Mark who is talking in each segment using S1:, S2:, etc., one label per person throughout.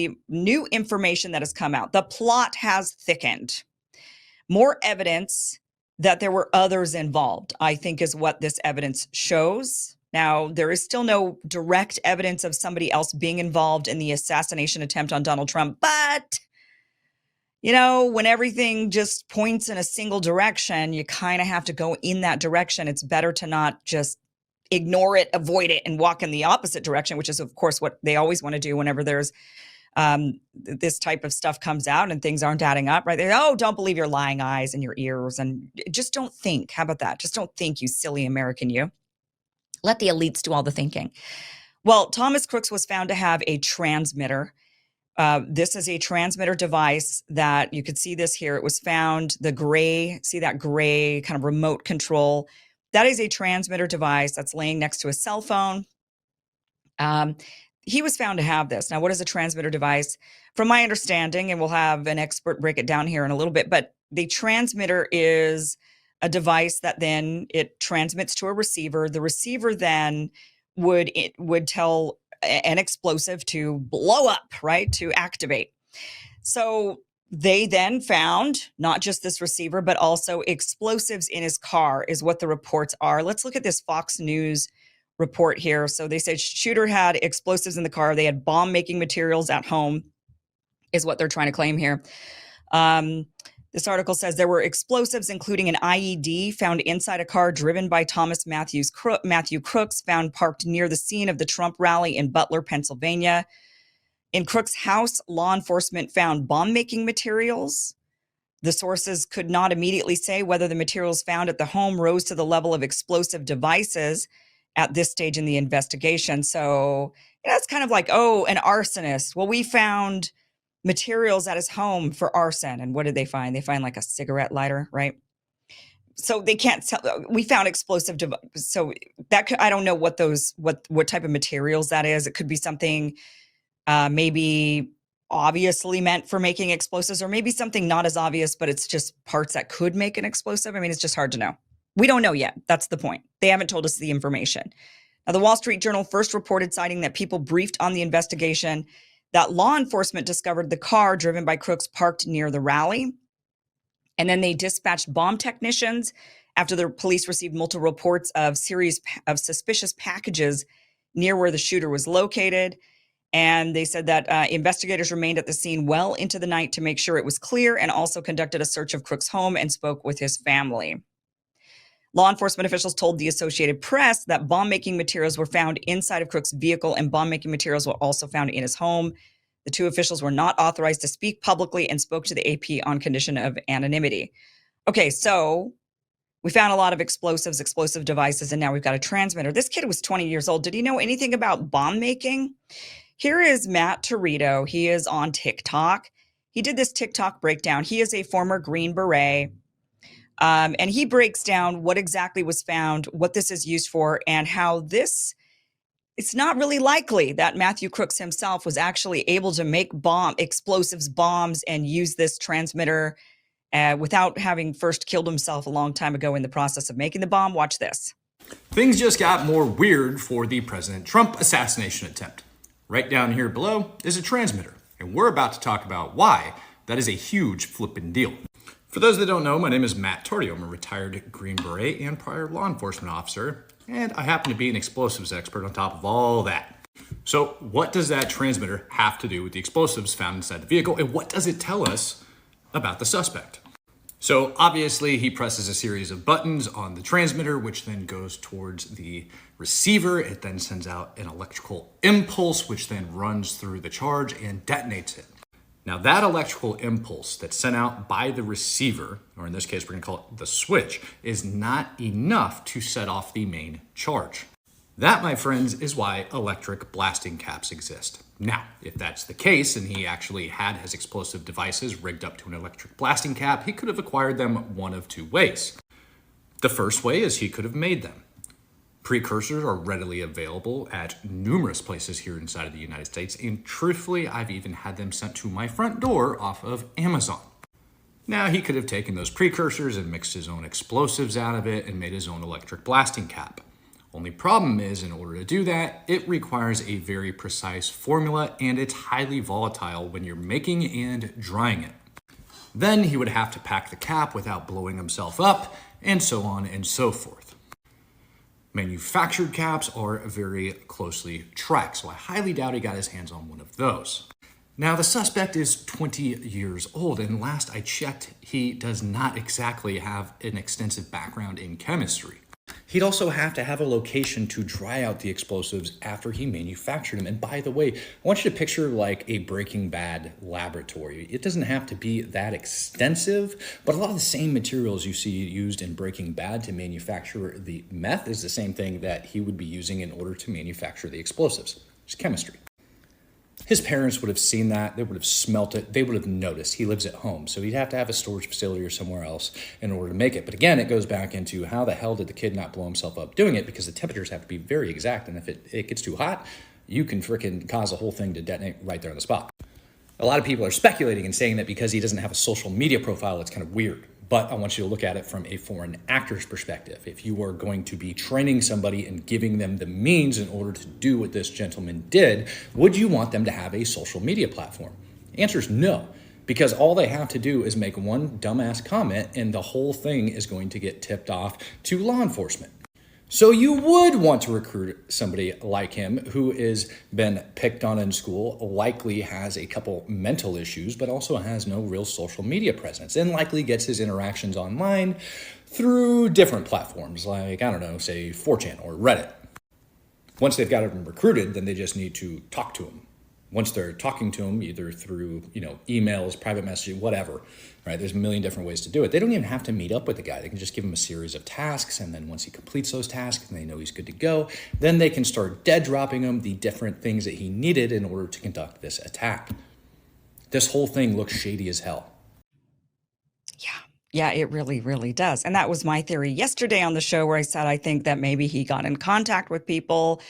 S1: the new information that has come out. The plot has thickened. More evidence that there were others involved, I think, is what this evidence shows. Now, there is still no direct evidence of somebody else being involved in the assassination attempt on Donald Trump, but when everything just points in a single direction, you kind of have to go in that direction. It's better to not just ignore it, avoid it, and walk in the opposite direction, which is, of course, what they always want to do whenever there's this type of stuff comes out and things aren't adding up, right? Don't believe your lying eyes and your ears, and just don't think. How about that? Just don't think, you silly American, you. Let the elites do all the thinking. Well, Thomas Crooks was found to have a transmitter. This is a transmitter device that you could see this here. It was found, see that gray kind of remote control. That is a transmitter device that's laying next to a cell phone. He was found to have this. Now, what is a transmitter device? From my understanding, and we'll have an expert break it down here in a little bit, but the transmitter is a device that then it transmits to a receiver. The receiver then would tell an explosive to blow up, right? To activate. So they then found not just this receiver, but also explosives in his car is what the reports are. Let's look at this Fox News report here. So they said shooter had explosives in the car. They had bomb-making materials at home, is what they're trying to claim here. This article says there were explosives, including an IED, found inside a car driven by Matthew Crooks, found parked near the scene of the Trump rally in Butler, Pennsylvania. In Crooks' house, law enforcement found bomb-making materials. The sources could not immediately say whether the materials found at the home rose to the level of explosive devices at this stage in the investigation. So it's kind of like, an arsonist. Well, we found materials at his home for arson. And what did they find? They find like a cigarette lighter, right? So they can't tell. We found explosive devices. So I don't know what type of materials that is. It could be something maybe obviously meant for making explosives, or maybe something not as obvious, but it's just parts that could make an explosive. I mean, it's just hard to know. We don't know yet. That's the point. They haven't told us the information. Now, the Wall Street Journal first reported citing that people briefed on the investigation that law enforcement discovered the car driven by Crooks parked near the rally. And then they dispatched bomb technicians after the police received multiple reports of series of suspicious packages near where the shooter was located. And they said that investigators remained at the scene well into the night to make sure it was clear, and also conducted a search of Crooks' home and spoke with his family. Law enforcement officials told the Associated Press that bomb-making materials were found inside of Crooks' vehicle, and bomb-making materials were also found in his home. The two officials were not authorized to speak publicly and spoke to the AP on condition of anonymity. Okay, so we found a lot of explosive devices, and now we've got a transmitter. This kid was 20 years old. Did he know anything about bomb making? Here is Matt Torito. He is on TikTok. He did this TikTok breakdown. He is a former Green Beret. And he breaks down what exactly was found, what this is used for, and how it's not really likely that Matthew Crooks himself was actually able to make explosives, bombs, and use this transmitter without having first killed himself a long time ago in the process of making the bomb. Watch this.
S2: Things just got more weird for the President Trump assassination attempt. Right down here below is a transmitter, and we're about to talk about why that is a huge flippin' deal. For those that don't know, my name is Matt Torrio. I'm a retired Green Beret and prior law enforcement officer, and I happen to be an explosives expert on top of all that. So what does that transmitter have to do with the explosives found inside the vehicle, and what does it tell us about the suspect? So obviously he presses a series of buttons on the transmitter, which then goes towards the receiver. It then sends out an electrical impulse, which then runs through the charge and detonates it. Now that electrical impulse that's sent out by the receiver, or in this case, we're gonna call it the switch, is not enough to set off the main charge. That, my friends, is why electric blasting caps exist. Now, if that's the case, and he actually had his explosive devices rigged up to an electric blasting cap, he could have acquired them one of two ways. The first way is he could have made them. Precursors are readily available at numerous places here inside of the United States, and truthfully, I've even had them sent to my front door off of Amazon. Now, he could have taken those precursors and mixed his own explosives out of it and made his own electric blasting cap. Only problem is, in order to do that, it requires a very precise formula, and it's highly volatile when you're making and drying it. Then he would have to pack the cap without blowing himself up, and so on and so forth. Manufactured caps are very closely tracked, so I highly doubt he got his hands on one of those. Now, the suspect is 20 years old, and last I checked, he does not exactly have an extensive background in chemistry. He'd also have to have a location to dry out the explosives after he manufactured them. And by the way, I want you to picture like a Breaking Bad laboratory. It doesn't have to be that extensive, but a lot of the same materials you see used in Breaking Bad to manufacture the meth is the same thing that he would be using in order to manufacture the explosives. It's chemistry. His parents would have seen that, they would have smelt it, they would have noticed. He lives at home, so he'd have to have a storage facility or somewhere else in order to make it. But again, it goes back into how the hell did the kid not blow himself up doing it, because the temperatures have to be very exact, and if it gets too hot, you can freaking cause a whole thing to detonate right there on the spot. A lot of people are speculating and saying that because he doesn't have a social media profile, it's kind of weird. But I want you to look at it from a foreign actor's perspective. If you are going to be training somebody and giving them the means in order to do what this gentleman did, would you want them to have a social media platform? The answer is no, because all they have to do is make one dumbass comment and the whole thing is going to get tipped off to law enforcement. So you would want to recruit somebody like him who has been picked on in school, likely has a couple mental issues, but also has no real social media presence, and likely gets his interactions online through different platforms like, I don't know, say 4chan or Reddit. Once they've got him recruited, then they just need to talk to him. Once they're talking to him, either through, emails, private messaging, whatever, right? There's a million different ways to do it. They don't even have to meet up with the guy. They can just give him a series of tasks, and then once he completes those tasks and they know he's good to go, then they can start dead dropping him the different things that he needed in order to conduct this attack. This whole thing looks shady as hell.
S1: Yeah, it really, really does. And that was my theory yesterday on the show, where I said I think that maybe he got in contact with people.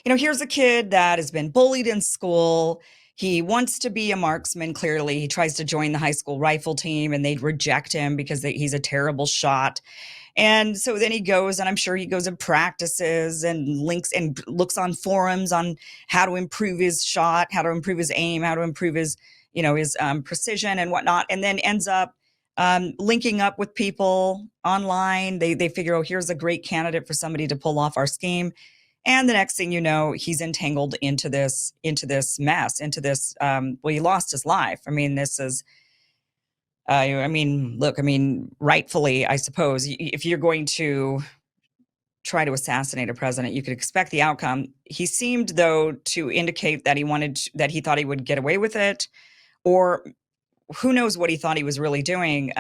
S1: Here's a kid that has been bullied in school. He wants to be a marksman, clearly. He tries to join the high school rifle team, and they'd reject him because he's a terrible shot. And so then he goes, and I'm sure he goes and practices and links and looks on forums on how to improve his shot, how to improve his aim, how to improve his precision and whatnot, and then ends up linking up with people online. They figure, oh, here's a great candidate for somebody to pull off our scheme. And the next thing you know, he's entangled into this mess, into this, he lost his life. This is, look, rightfully, I suppose, if you're going to try to assassinate a president, you could expect the outcome. He seemed, though, to indicate that he thought he would get away with it, or who knows what he thought he was really doing.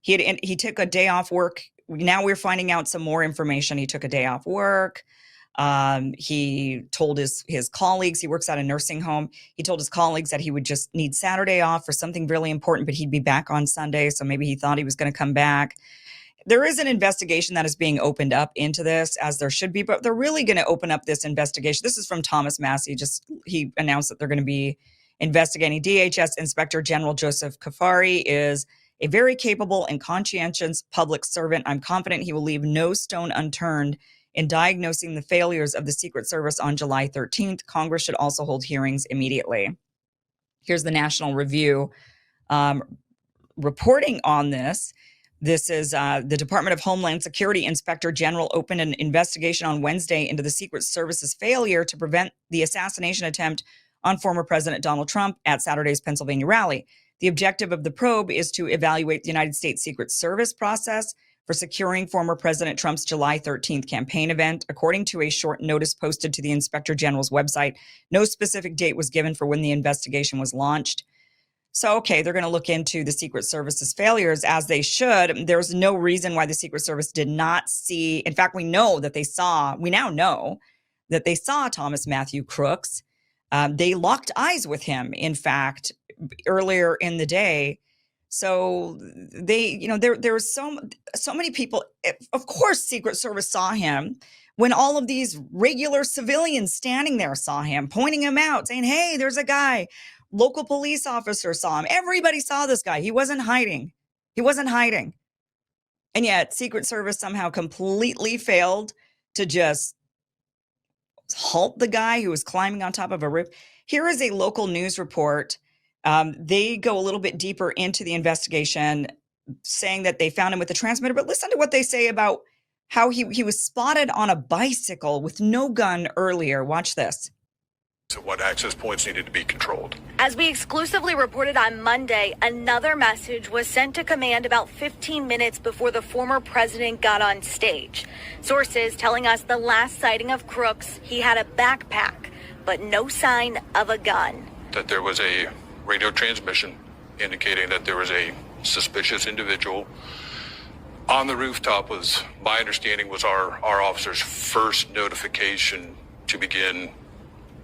S1: He took a day off work. Now we're finding out some more information. He took a day off work. He told his colleagues, he works at a nursing home. He told his colleagues that he would just need Saturday off for something really important, but he'd be back on Sunday. So maybe he thought he was going to come back. There is an investigation that is being opened up into this, as there should be, but they're really going to open up this investigation. This is from Thomas Massey. He announced that they're going to be investigating. DHS Inspector General Joseph Kafari is a very capable and conscientious public servant. I'm confident he will leave no stone unturned in diagnosing the failures of the Secret Service on July 13th. Congress should also hold hearings immediately. Here's the National Review reporting on this. This is the Department of Homeland Security Inspector General opened an investigation on Wednesday into the Secret Service's failure to prevent the assassination attempt on former President Donald Trump at Saturday's Pennsylvania rally. The objective of the probe is to evaluate the United States Secret Service process for securing former President Trump's July 13th campaign event. According to a short notice posted to the Inspector General's website, no specific date was given for when the investigation was launched. So, okay, they're going to look into the Secret Service's failures, as they should. There's no reason why the Secret Service did not see. In fact, we now know that they saw Thomas Matthew Crooks. They locked eyes with him, in fact, earlier in the day. So there was so many people. Of course, Secret Service saw him when all of these regular civilians standing there saw him, pointing him out, saying, hey, there's a guy. Local police officers saw him. Everybody saw this guy. He wasn't hiding. And yet Secret Service somehow completely failed to just halt the guy who was climbing on top of a roof. Here is a local news report. They go a little bit deeper into the investigation, saying that they found him with the transmitter. But listen to what they say about how he was spotted on a bicycle with no gun earlier. Watch this.
S3: So what access points needed to be controlled.
S4: As we exclusively reported on Monday, another message was sent to command about 15 minutes before the former president got on stage. Sources telling us the last sighting of Crooks, he had a backpack, but no sign of a gun.
S3: That there was a radio transmission indicating that there was a suspicious individual on the rooftop. Was my understanding was our officers' first notification to begin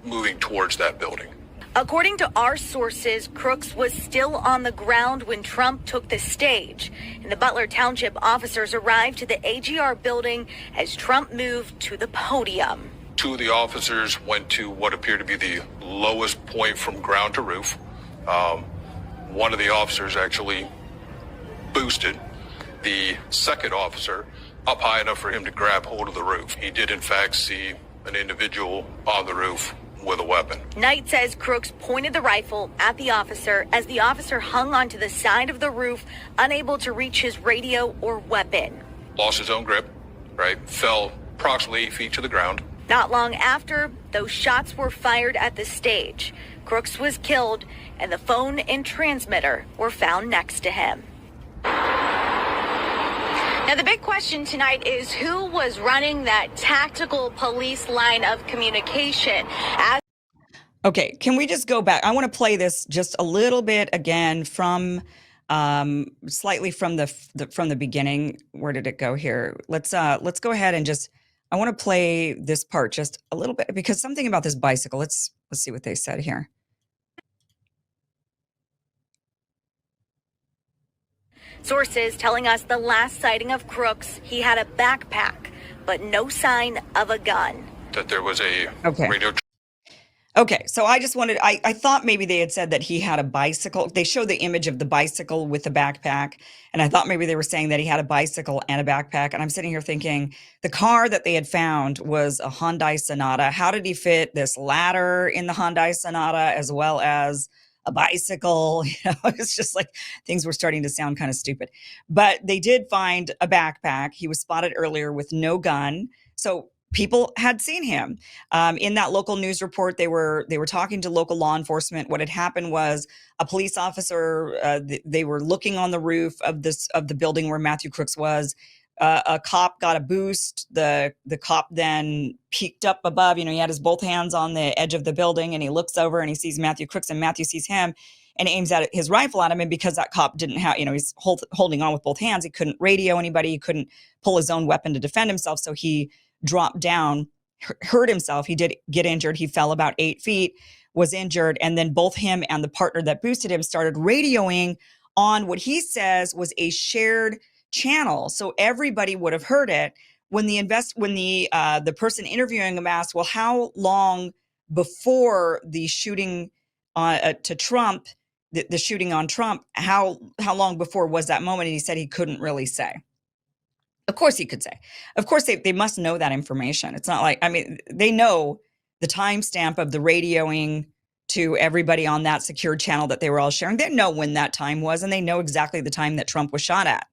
S3: moving towards that building.
S4: According to our sources, Crooks was still on the ground when Trump took the stage, and the Butler Township officers arrived to the AGR building as Trump moved to the podium.
S3: Two of the officers went to what appeared to be the lowest point from ground to roof. One of the officers actually boosted the second officer up high enough for him to grab hold of the roof. He did in fact see an individual on the roof with a weapon.
S4: Knight says Crooks pointed the rifle at the officer as the officer hung onto the side of the roof, unable to reach his radio or weapon.
S3: Lost his own grip, right? Fell approximately 8 feet to the ground.
S4: Not long after, those shots were fired at the stage. Crooks was killed, and the phone and transmitter were found next to him. Now, the big question tonight is who was running that tactical police line of communication?
S1: Okay, can we just go back? I want to play this just a little bit again from slightly from the beginning. Where did it go here? Let's go ahead and just I want to play this part just a little bit because something about this bicycle. Let's see what they said here.
S4: Sources telling us the last sighting of Crooks, he had a backpack, but no sign of a gun.
S3: That there was a radio.
S1: Okay, so I just wanted, I thought maybe they had said that he had a bicycle. They show the image of the bicycle with the backpack, and I thought maybe they were saying that he had a bicycle and a backpack, and I'm sitting here thinking, the car that they had found was a Hyundai Sonata. How did he fit this ladder in the Hyundai Sonata as well as a bicycle? It's just like things were starting to sound kind of stupid. But they did find a backpack. He was spotted earlier with no gun. So people had seen him. In that local news report, they were talking to local law enforcement. What had happened was a police officer, they were looking on the roof of the building where Matthew Crooks was. A cop got a boost. The cop then peeked up above. He had his both hands on the edge of the building, and he looks over and he sees Matthew Crooks, and Matthew sees him and aims at his rifle at him. And because that cop didn't have, he's holding on with both hands, he couldn't radio anybody. He couldn't pull his own weapon to defend himself. So he dropped down, hurt himself. He did get injured. He fell about 8 feet, was injured. And then both him and the partner that boosted him started radioing on what he says was a shared channel, so everybody would have heard it. When the person interviewing him asked, well, how long before the shooting to Trump, the shooting on Trump, how long before was that moment? And he said he couldn't really say. Of course he could say. Of course they must know that information. It's not like, they know the timestamp of the radioing to everybody on that secure channel that they were all sharing. They know when that time was, and they know exactly the time that Trump was shot at.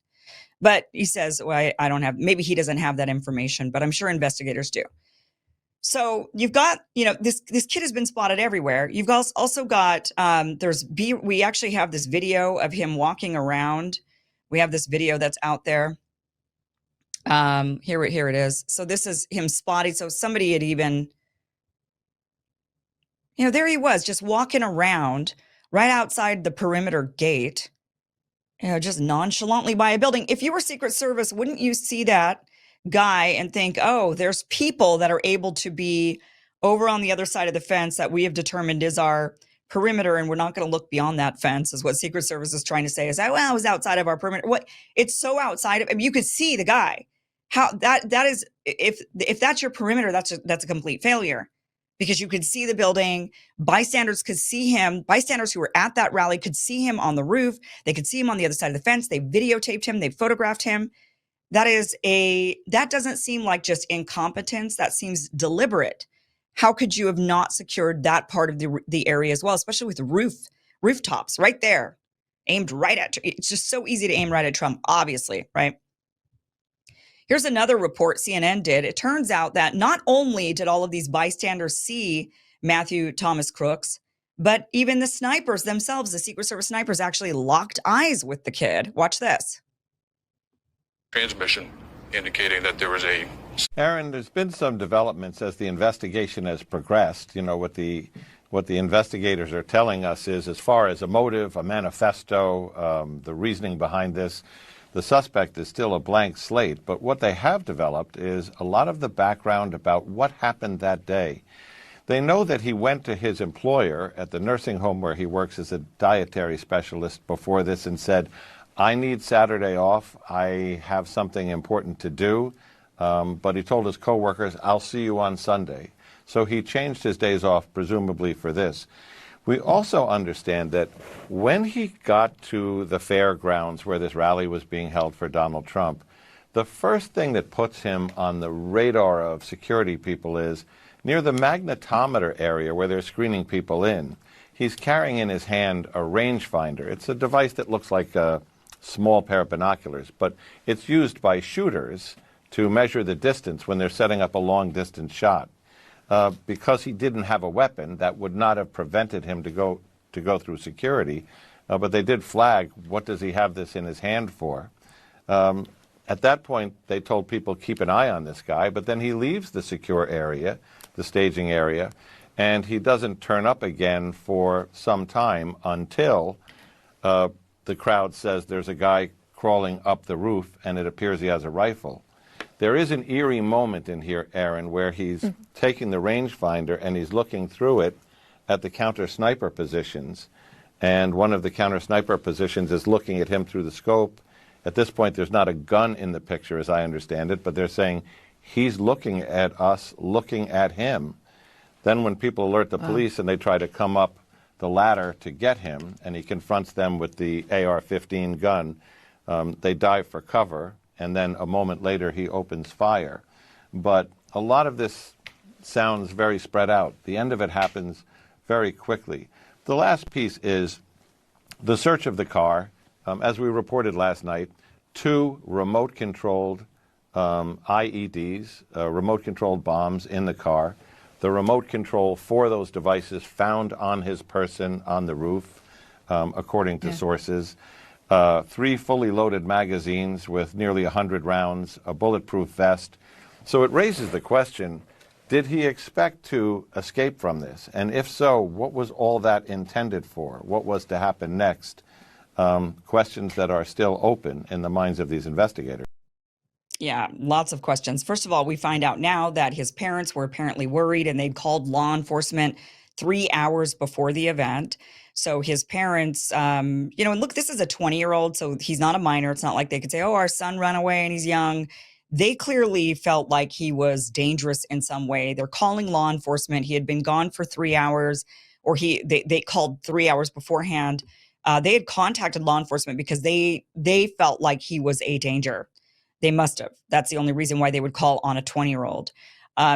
S1: But he says, well, I don't have, maybe he doesn't have that information, but I'm sure investigators do. So you've got, this kid has been spotted everywhere. You've also got, we actually have this video of him walking around. We have this video that's out there. Here it is. So this is him spotted. So somebody had even, there he was just walking around right outside the perimeter gate. Just nonchalantly by a building. If you were Secret Service, wouldn't you see that guy and think, oh, there's people that are able to be over on the other side of the fence that we have determined is our perimeter, and we're not going to look beyond that fence, is what Secret Service is trying to say, is that, well, it was outside of our perimeter. What? It's so outside of, you could see the guy. How that is, if that's your perimeter, that's a complete failure. Because you could see the building, bystanders could see him, bystanders who were at that rally could see him on the roof, they could see him on the other side of the fence, they videotaped him, they photographed him. That doesn't seem like just incompetence. That seems deliberate. How could you have not secured that part of the area as well, especially with rooftops right there, aimed right at? It's just so easy to aim right at Trump, obviously, right? Here's another report CNN did. It turns out that not only did all of these bystanders see Matthew Thomas Crooks, but even the snipers themselves, the Secret Service snipers, actually locked eyes with the kid. Watch this.
S3: Transmission indicating that there was a...
S5: Aaron, there's been some developments as the investigation has progressed. You know, what the investigators are telling us is, as far as a motive, a manifesto, the reasoning behind this, the suspect is still a blank slate. But what they have developed is a lot of the background about what happened that day. They know that he went to his employer at the nursing home where he works as a dietary specialist before this and said, I need Saturday off. I have something important to do. But he told his coworkers, I'll see you on Sunday. So he changed his days off, presumably for this. We also understand that when he got to the fairgrounds where this rally was being held for Donald Trump, the first thing that puts him on the radar of security people is near the magnetometer area where they're screening people in. He's carrying in his hand a rangefinder. It's a device that looks like a small pair of binoculars, but it's used by shooters to measure the distance when they're setting up a long-distance shot. Because he didn't have a weapon, that would not have prevented him to go through security, but they did flag, what does he have this in his hand for? At that point, they told people, keep an eye on this guy, but then he leaves the secure area, the staging area, and he doesn't turn up again for some time until the crowd says there's a guy crawling up the roof and it appears he has a rifle. There is an eerie moment in here, Aaron, where he's taking the rangefinder and he's looking through it at the counter sniper positions. And one of the counter sniper positions is looking at him through the scope. At this point, there's not a gun in the picture, as I understand it, but they're saying he's looking at us, looking at him. Then when people alert the police and they try to come up the ladder to get him, and he confronts them with the AR-15 gun, they dive for cover. And then a moment later, he opens fire. But a lot of this sounds very spread out. The end of it happens very quickly. The last piece is the search of the car. As we reported last night, 2 remote-controlled IEDs, remote-controlled bombs in the car. The remote control for those devices found on his person on the roof, according to sources. 3 fully loaded magazines with nearly 100 rounds, a bulletproof vest. So it raises the question, did he expect to escape from this? And if so, what was all that intended for? What was to happen next? Questions that are still open in the minds of these investigators.
S1: Yeah, lots of questions. First of all, we find out now that his parents were apparently worried and they'd called law enforcement 3 hours before the event. So his parents, and look, this is a 20-year-old, so he's not a minor. It's not like they could say, oh, our son ran away and he's young. They clearly felt like he was dangerous in some way. They're calling law enforcement. He had been gone for 3 hours, or they called 3 hours beforehand. They had contacted law enforcement because they felt like he was a danger. They must have. That's the only reason why they would call on a 20-year-old.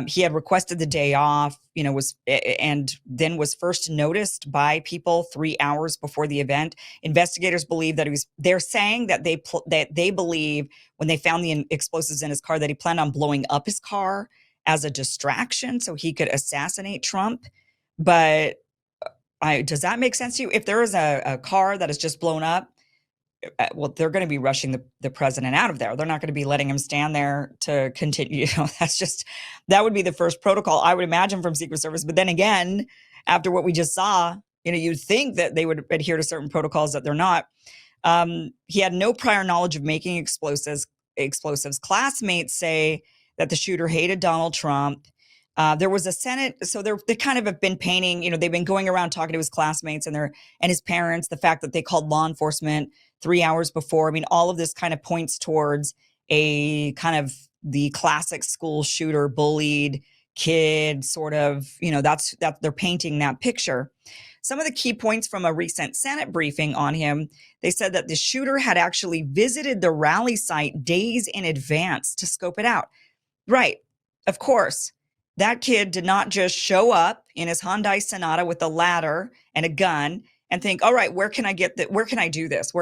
S1: He had requested the day off, and then was first noticed by people 3 hours before the event. Investigators believe that they're saying that they believe when they found the explosives in his car that he planned on blowing up his car as a distraction so he could assassinate Trump. But does that make sense to you? If there is a car that is just blown up, well, they're going to be rushing the president out of there. They're not going to be letting him stand there to continue. That would be the first protocol, I would imagine, from Secret Service. But then again, after what we just saw, you'd think that they would adhere to certain protocols that they're not. He had no prior knowledge of making explosives. Classmates say that the shooter hated Donald Trump. There was a Senate, so they kind of have been painting, they've been going around talking to his classmates and his parents, the fact that they called law enforcement 3 hours before. I mean, all of this kind of points towards a kind of the classic school shooter, bullied kid sort of, that they're painting that picture. some of the key points from a recent Senate briefing on him, they said that the shooter had actually visited the rally site days in advance to scope it out. Right. Of course, that kid did not just show up in his Hyundai Sonata with a ladder and a gun and think, all right, where can I get that? Where can I do this?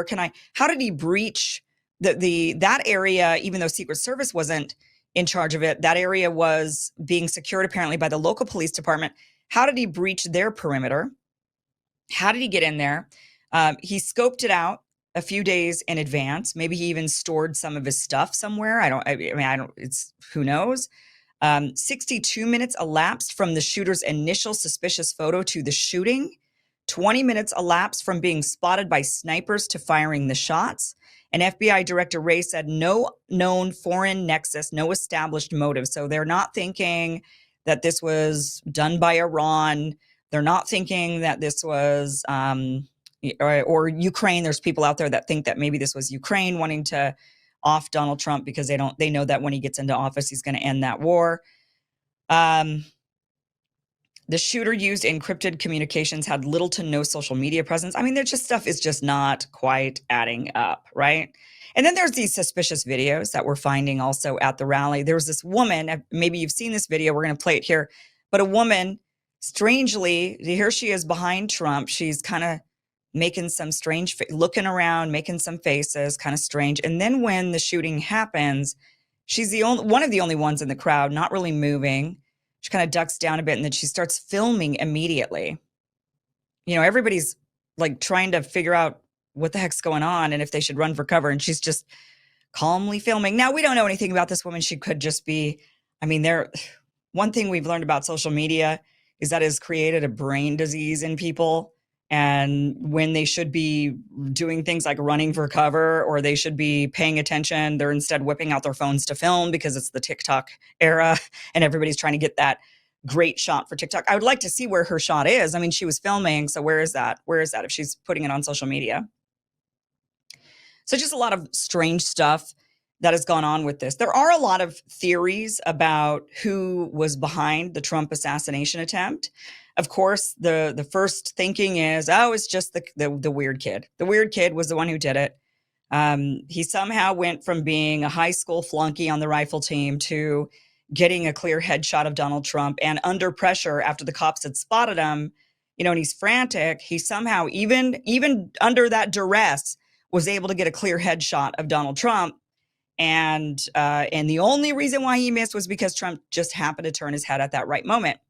S1: How did he breach that area, even though Secret Service wasn't in charge of it? That area was being secured apparently by the local police department. How did he breach their perimeter? How did he get in there? He scoped it out a few days in advance. Maybe he even stored some of his stuff somewhere. Who knows? 62 minutes elapsed from the shooter's initial suspicious photo to the shooting. 20 minutes elapsed from being spotted by snipers to firing the shots. And FBI Director Wray said no known foreign nexus, no established motive. So they're not thinking that this was done by Iran. They're not thinking that this was or Ukraine. There's people out there that think that maybe this was Ukraine wanting to off Donald Trump because they know that when he gets into office, he's going to end that war. The shooter used encrypted communications, had little to no social media presence. I mean, there's just stuff is just not quite adding up, right? And then there's these suspicious videos that we're finding also at the rally. There was this woman, maybe you've seen this video, we're going to play it here, but a woman, strangely, here she is behind Trump. She's kind of making some strange, looking around, making some faces, kind of strange. And then when the shooting happens, she's one of the only ones in the crowd, not really moving. She kind of ducks down a bit and then she starts filming immediately. Everybody's like trying to figure out what the heck's going on and if they should run for cover. And she's just calmly filming. Now, we don't know anything about this woman. She could just be, one thing we've learned about social media is that it has created a brain disease in people. And when they should be doing things like running for cover or they should be paying attention, they're instead whipping out their phones to film because it's the TikTok era and everybody's trying to get that great shot for TikTok. I would like to see where her shot is. She was filming. So where is that? Where is that if she's putting it on social media? So just a lot of strange stuff that has gone on with this. There are a lot of theories about who was behind the Trump assassination attempt. Of course, the first thinking is, it's just the weird kid. The weird kid was the one who did it. He somehow went from being a high school flunky on the rifle team to getting a clear headshot of Donald Trump. And under pressure, after the cops had spotted him, and he's frantic, he somehow, even under that duress, was able to get a clear headshot of Donald Trump. And the only reason why he missed was because Trump just happened to turn his head at that right moment.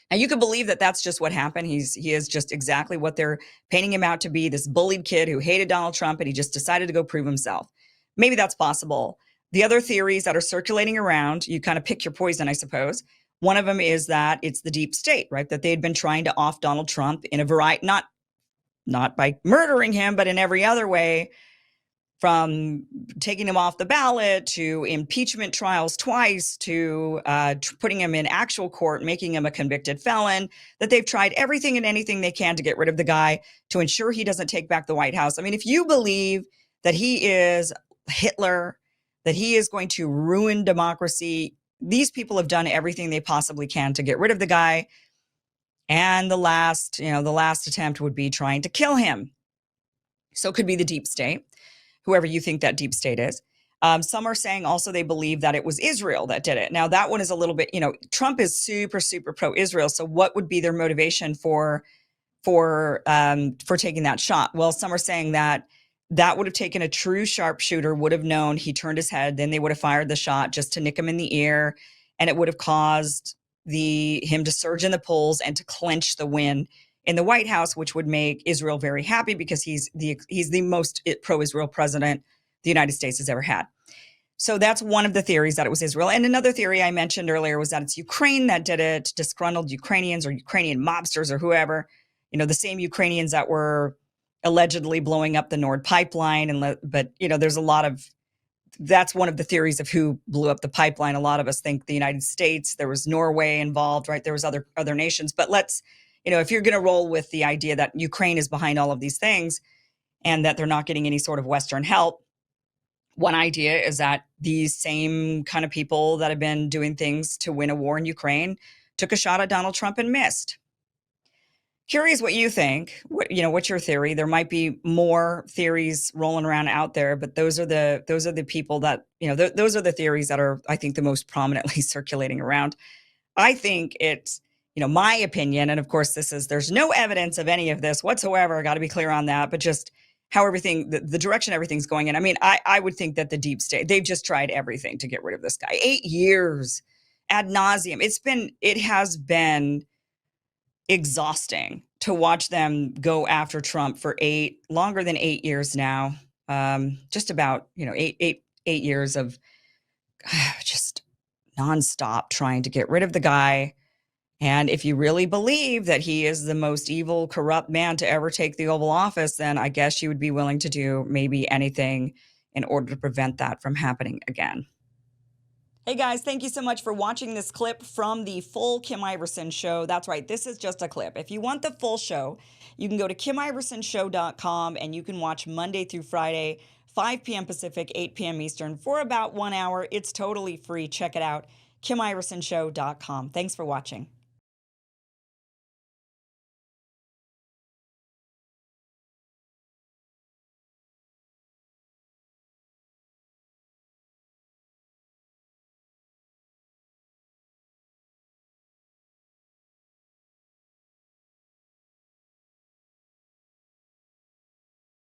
S1: Now, you can believe that that's just what happened. He is just exactly what they're painting him out to be, this bullied kid who hated Donald Trump, and he just decided to go prove himself. Maybe that's possible. The other theories that are circulating around, you kind of pick your poison, I suppose. One of them is that it's the deep state, right? That they had been trying to off Donald Trump in a variety, not by murdering him, but in every other way, from taking him off the ballot to impeachment trials twice to putting him in actual court, making him a convicted felon, that they've tried everything and anything they can to get rid of the guy to ensure he doesn't take back the White House. If you believe that he is Hitler, that he is going to ruin democracy, these people have done everything they possibly can to get rid of the guy. And the last attempt would be trying to kill him. So it could be the deep state, whoever you think that deep state is. Some are saying also they believe that it was Israel that did it. Now, that one is a little bit, Trump is super, super pro-Israel. So what would be their motivation for taking that shot? Well, some are saying that would have taken a true sharpshooter, would have known he turned his head, then they would have fired the shot just to nick him in the ear. And it would have caused him to surge in the polls and to clinch the win in the White House, which would make Israel very happy because he's the most pro-Israel president the United States has ever had. So that's one of the theories, that it was Israel. And another theory I mentioned earlier was that it's Ukraine that did it, disgruntled Ukrainians or Ukrainian mobsters or whoever, the same Ukrainians that were allegedly blowing up the Nord pipeline. But there's a lot of, that's one of the theories of who blew up the pipeline. A lot of us think the United States, there was Norway involved, right? There was other nations, but let's, if you're going to roll with the idea that Ukraine is behind all of these things and that they're not getting any sort of Western help, one idea is that these same kind of people that have been doing things to win a war in Ukraine took a shot at Donald Trump and missed. Curious what you think. What's your theory? There might be more theories rolling around out there, but those are the people that, those are the theories that are, I think, the most prominently circulating around. I think it's, my opinion, and of course there's no evidence of any of this whatsoever. Got to be clear on that, but just how everything, the direction everything's going in. I mean, I would think that the deep state, they've just tried everything to get rid of this guy. 8 years ad nauseum. It has been exhausting to watch them go after Trump for longer than 8 years now. Just about, 8 years of just nonstop trying to get rid of the guy. And if you really believe that he is the most evil, corrupt man to ever take the Oval Office, then I guess you would be willing to do maybe anything in order to prevent that from happening again. Hey guys, thank you so much for watching this clip from the full Kim Iversen show. That's right, this is just a clip. If you want the full show, you can go to KimIversonShow.com and you can watch Monday through Friday, 5 p.m. Pacific, 8 p.m. Eastern for about 1 hour. It's totally free. Check it out, KimIversonShow.com. Thanks for watching.